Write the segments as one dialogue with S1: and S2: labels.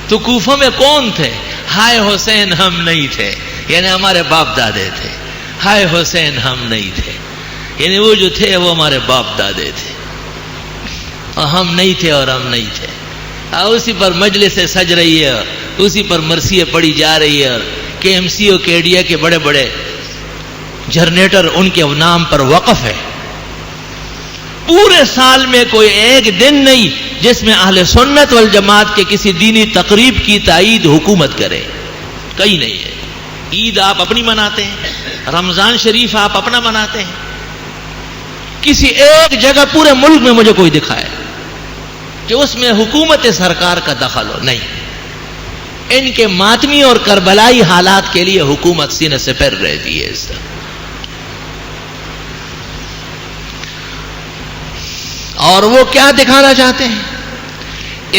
S1: تو کوفہ میں کون تھے؟ ہائے حسین ہم نہیں تھے، یعنی ہمارے باپ دادے تھے. ہائے حسین ہم نہیں تھے، یعنی وہ جو تھے وہ ہمارے باپ دادے تھے، اور ہم نہیں تھے اور ہم نہیں تھے. اسی پر مجلسیں سج رہی ہے، اسی پر مرثیے پڑی جا رہی ہے، اور کے ایم سی او کیڈیا کے بڑے بڑے جنریٹر ان کے نام پر وقف ہے. پورے سال میں کوئی ایک دن نہیں جس میں اہل سنت والجماعت کے کسی دینی تقریب کی تائید حکومت کرے، کہیں نہیں ہے. عید آپ اپنی مناتے ہیں، رمضان شریف آپ اپنا مناتے ہیں. کسی ایک جگہ پورے ملک میں مجھے کوئی دکھائے کہ اس میں حکومت سرکار کا دخل ہو. نہیں، ان کے ماتمی اور کربلائی حالات کے لیے حکومت سینے سے پھر رہتی ہے. اس طرح اور وہ کیا دکھانا چاہتے ہیں؟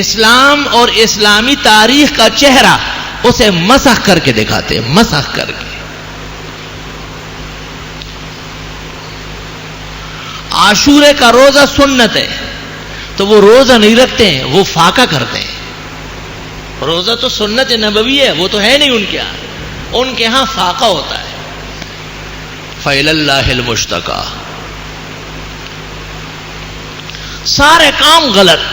S1: اسلام اور اسلامی تاریخ کا چہرہ اسے مسخ کر کے دکھاتے ہیں، مسخ کر کے. عاشورے کا روزہ سنت ہے تو وہ روزہ نہیں رکھتے ہیں، وہ فاقہ کرتے ہیں. روزہ تو سنت نبوی ہے، وہ تو ہے نہیں ان کے ہاں. ان کے ہاں فاقہ ہوتا ہے. فَإِلَى اللَّهِ الْمُشْتَكَى. سارے کام غلط.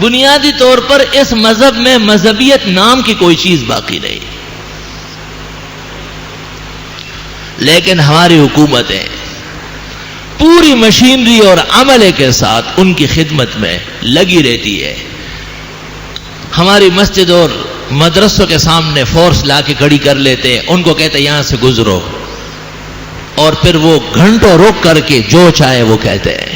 S1: بنیادی طور پر اس مذہب میں مذہبیت نام کی کوئی چیز باقی نہیں. لیکن ہماری حکومتیں پوری مشینری اور عملے کے ساتھ ان کی خدمت میں لگی رہتی ہے. ہماری مسجد اور مدرسوں کے سامنے فورس لا کے کھڑی کر لیتے ہیں، ان کو کہتے ہیں یہاں سے گزرو، اور پھر وہ گھنٹوں روک کر کے جو چاہے وہ کہتے ہیں.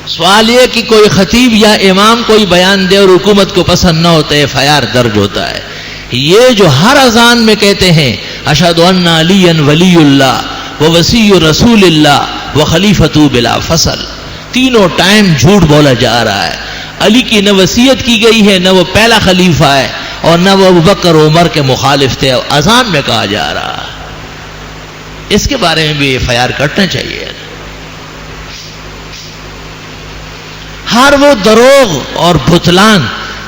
S1: سوال یہ کہ کوئی خطیب یا امام کوئی بیان دے اور حکومت کو پسند نہ ہوتا ہے، FIR درج ہوتا ہے. یہ جو ہر اذان میں کہتے ہیں اشہد ان علی ولی اللہ ووصی رسول اللہ وخلیفۃ بلا فصل، تینوں ٹائم جھوٹ بولا جا رہا ہے. علی کی نہ وصیت کی گئی ہے، نہ وہ پہلا خلیفہ ہے، اور نہ وہ ابوبکر عمر کے مخالف تھے. اذان میں کہا جا رہا ہے. اس کے بارے میں بھی FIR کٹنا چاہیے. ہر وہ دروغ اور بھتلان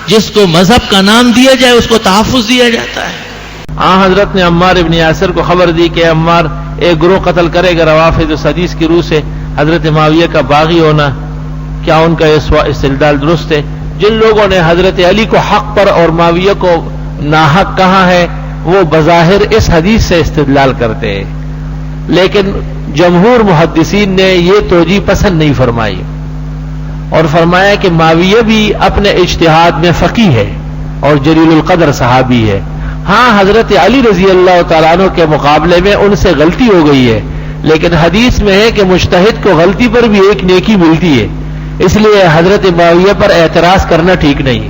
S1: جس کو مذہب کا نام دیا جائے اس کو تحفظ دیا جاتا ہے.
S2: حضرت نے عمار ابن یاسر کو خبر دی کہ عمار ایک گروہ قتل کرے گا. روافض اس حدیث کی روح سے حضرت معاویہ کا باغی ہونا، کیا ان کا استدلال درست ہے؟ جن لوگوں نے حضرت علی کو حق پر اور معاویہ کو ناحق کہا ہے وہ بظاہر اس حدیث سے استدلال کرتے ہیں، لیکن جمہور محدثین نے یہ توجیہ پسند نہیں فرمائی اور فرمایا کہ معاویہ بھی اپنے اجتہاد میں فقیہ ہے اور جلیل القدر صحابی ہے. ہاں حضرت علی رضی اللہ تعالیٰ عنہ کے مقابلے میں ان سے غلطی ہو گئی ہے، لیکن حدیث میں ہے کہ مجتہد کو غلطی پر بھی ایک نیکی ملتی ہے، اس لیے حضرت معاویہ پر اعتراض کرنا ٹھیک نہیں.